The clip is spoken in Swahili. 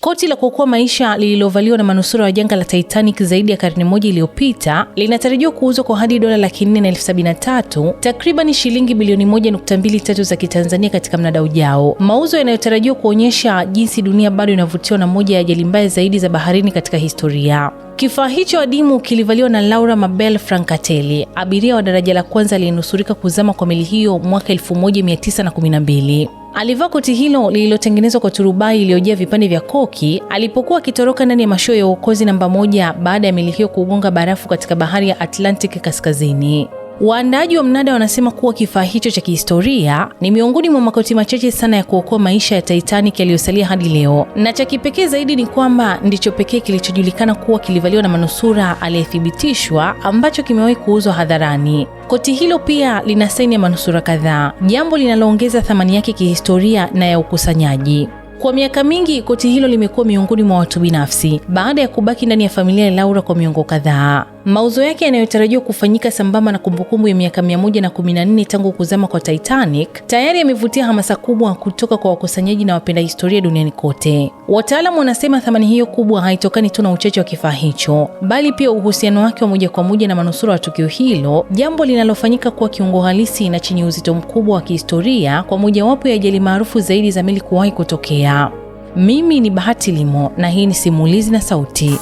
Koti la kuokoa maisha lililovaliwa na manusura wa janga la Titanic zaidi ya karne moja iliyopita linatarajiwa kuuzwa kwa hadi dola 473,000, takriban shilingi bilioni 1.23 za Kitanzania katika mnada ujao. Mauzo yanayotarajiwa kuonyesha jinsi dunia bado inavutiwa na moja ya ajali mbaya zaidi za baharini katika historia. Kifaa hicho adimu kilivaliwa na Laura Mabel Francatelli, abiria wa daraja la kwanza aliyenusurika kuzama kwa meli hiyo mwaka 1912. Alivaa koti hilo lililotengenezwa kwa turubai iliyojaa vipande vya koki alipokuwa akitoroka ndani ya mashua ya uokozi namba 1 baada ya meli hiyo kugonga barafu katika bahari ya Atlantic kaskazini. Waandaaji wa mnada wanasema kuwa kifaa hicho cha kihistoria ni miongoni mwa makoti machache sana ya kuokoa maisha ya Titanic yaliyosalia hadi leo, na cha kipekee zaidi ni kwamba ndicho pekee kilichojulikana kuwa kilivaliwa na manusura aliyethibitishwa ambacho kimewahi kuuzwa hadharani. Koti hilo pia lina saini ya manusura kadhaa, jambo linaloongeza thamani yake kihistoria na ya ukusanyaji. Kwa miaka mingi koti hilo limekuwa miongoni mwa watu binafsi baada ya kubaki ndani ya familia ya Laura kwa miongo kadhaa. Mauzo yake yanayotarajiwa kufanyika sambamba na kumbukumbu ya miaka 114 tangu kuzama kwa Titanic tayari yamevutia hamasa kubwa kutoka kwa wakusanyaji na wapenda historia duniani kote. Wataalamu wanasema thamani hiyo kubwa haitokani tu na uchache wa kifaa hicho, bali pia uhusiano wake wa moja kwa moja na manusura wa tukio hilo, jambo linalofanyika kuwa kiungo halisi na chenye uzito mkubwa wa kihistoria kwa mojawapo ya ajali maarufu zaidi za meli kuwahi kutokea. Mimi ni Bahati Limo na hii ni Simulizi na Sauti.